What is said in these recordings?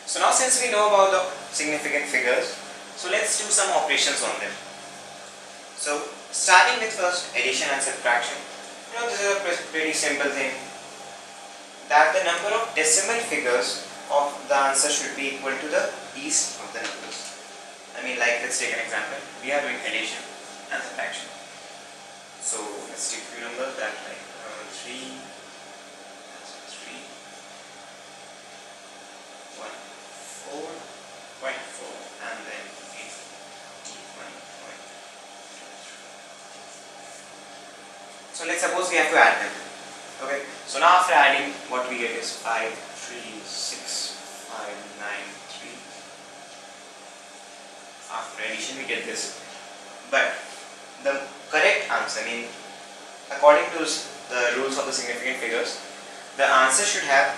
So now since we know about the significant figures, so let's do some operations on them. So starting with first addition and subtraction. This is a pretty simple thing, that the number of decimal figures of the answer should be equal to the least of the numbers. Like let's take an example. We are doing addition and subtraction. So let's take a few numbers that 3, 1, 4.4 and then 81.23. So let's suppose we have to add them. Okay, so now after adding, what we get is 5, 3, 6, 5, 9, 3. After addition we get this. But the correct answer, according to the rules of the significant figures, the answer should have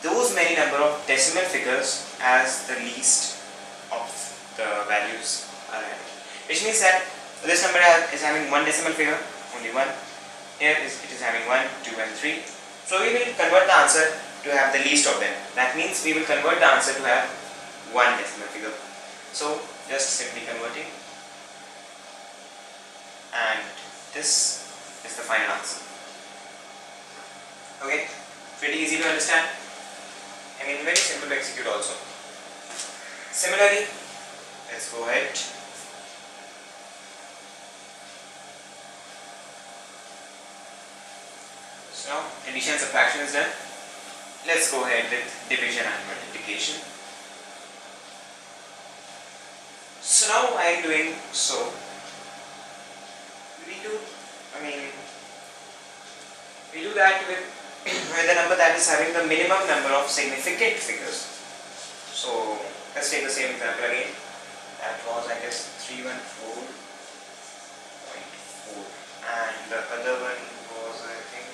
those many number of decimal figures as the least of the values are added. Which means that this number is having one decimal figure, only one. Here it is having 1, 2 and 3. So we will convert the answer to have the least of them. That means we will convert the answer to have one decimal figure. So just simply converting, and this is the final answer. Okay, pretty easy to understand. Very simple to execute also. Similarly, let's go ahead. So now addition and subtraction is done. Let's go ahead with division and multiplication. So now I am doing so. We do that with a number that is having the minimum number of significant figures. So let's take the same example again. That was, I guess, 314.4, and the other one was, I think,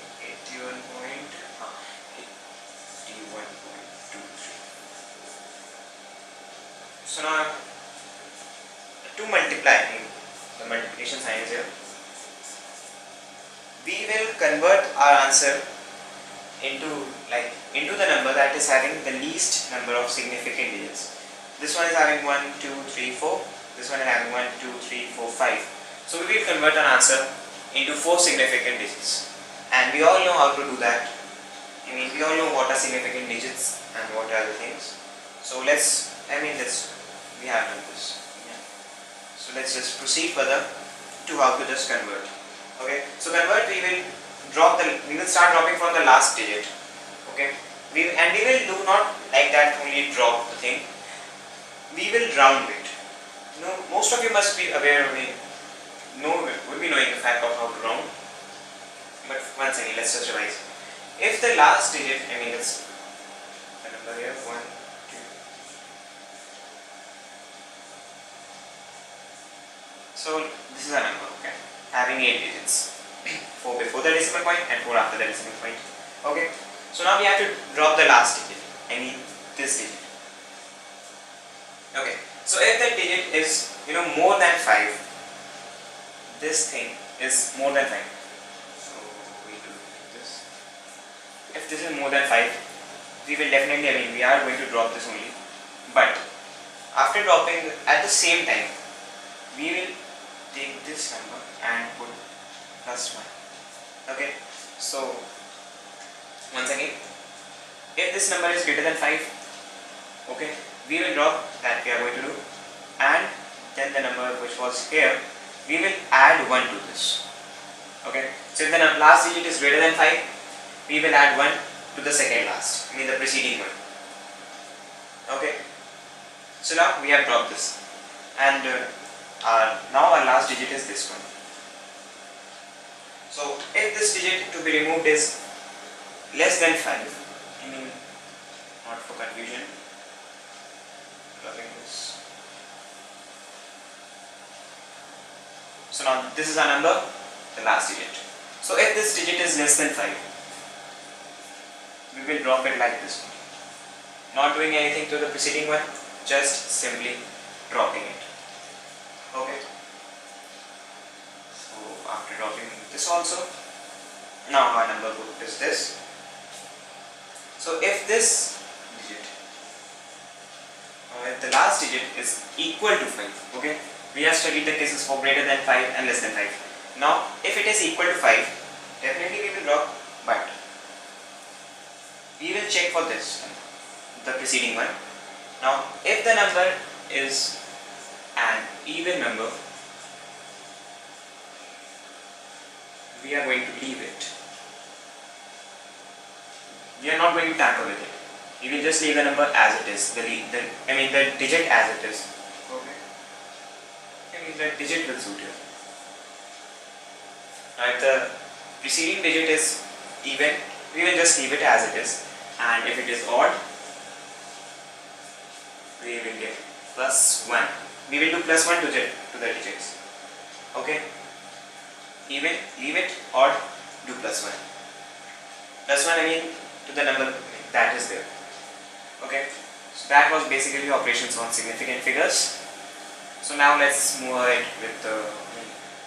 81.23. So now to multiply, the multiplication sign is here. We will convert our answer into the number that is having the least number of significant digits. This one is having 1, 2, 3, 4. This one is having 1, 2, 3, 4, 5. So we will convert our answer into 4 significant digits. And we all know how to do that. We all know what are significant digits and what are the things. So we have done this. Yeah. So let's just proceed further to how to just convert. Okay. So convert, we will start dropping from the last digit. Okay. We will do not like that only drop the thing. We will round it. Most of you must be aware, would be knowing the fact of how to round. But once again, let's just revise. If the last digit, it's the number here, 1, 2. So this is a number, okay, having 8 digits. 4 before the decimal point and 4 after the decimal point. Okay. So now we have to drop the last digit. This digit. Okay. So if that digit is more than 5, this thing is more than 5. So we do this. If this is more than 5, we will definitely, we are going to drop this only. But after dropping, at the same time, we will take this number and put +1. Okay. So once again, if this number is greater than 5, okay, we will drop that we are going to do, and then the number which was here, we will add 1 to this. Okay. So if the last digit is greater than 5, we will add 1 to the second last, the preceding one. Okay. So now we have dropped this, and now our last digit is this one. So if this digit to be removed is less than 5, not for confusion, dropping this. So now this is our number, the last digit. So if this digit is less than 5, we will drop it like this one. Not doing anything to the preceding one, just simply dropping it. Okay. So after dropping this also, now our number group is this. So if this digit if the last digit is equal to 5, okay, we have studied the cases for greater than 5 and less than 5. Now if it is equal to 5, definitely we will drop, but we will check for this, the preceding one. Now if the number is an even number, we are going to leave it. We are not going to tamper with it. You will just leave the number as it is, the digit as it is. Okay. The digit will suit you. Now if the preceding digit is even, we will just leave it as it is, and if it is odd, we will get +1. We will do +1 to the digits. Okay. Even, leave it, odd, do +1. +1 again to the number that is there. Okay, so that was basically operations on significant figures. So now let's move ahead with the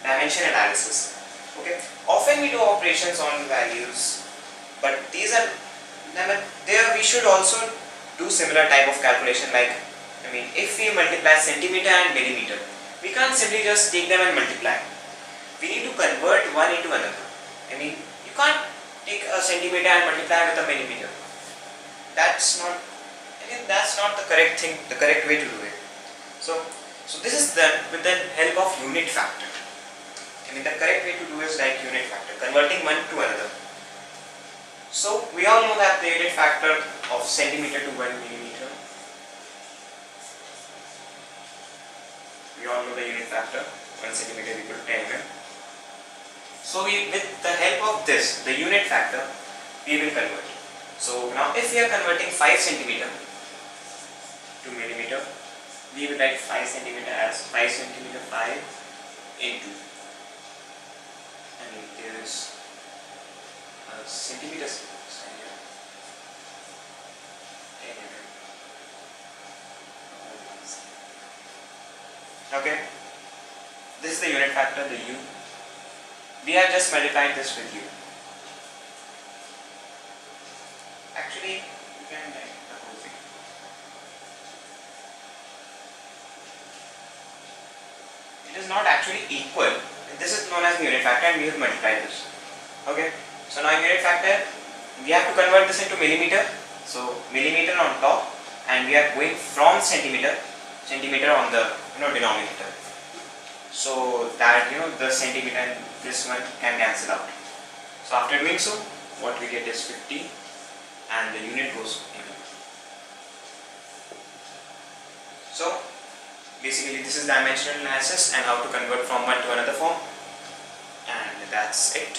dimension analysis. Okay, often we do operations on values, but these are there we should also do similar type of calculation. Like, if we multiply centimeter and millimeter, we can't simply just take them and multiply. We need to convert one into another. You can't take a centimeter and multiply with a millimeter. That's not the correct thing, the correct way to do it. So this is done with the help of unit factor. The correct way to do is like unit factor, converting one to another. So we all know that the unit factor of centimeter to 1 millimeter. We all know the unit factor, 1 centimeter equal to 10 mm. So with the help of this, the unit factor, we will convert. So now if we are converting 5 centimeter to millimeter, we will write 5 centimeter as 5 centimeter 5 into, and there is a centimeter sign here, 10 mm. Okay, this is the unit factor, the U. We have just multiplied this with U. Actually, you can write the whole thing. It is not actually equal. This is known as the unit factor, and we have multiplied this. Okay. So now unit factor, we have to convert this into millimeter. So millimeter on top, and we are going from centimeter on the denominator. So that the centimeter and this one can cancel out. So after doing so, what we get is 50, and the unit goes in. So basically this is dimensional analysis and how to convert from one to another form, and that's it.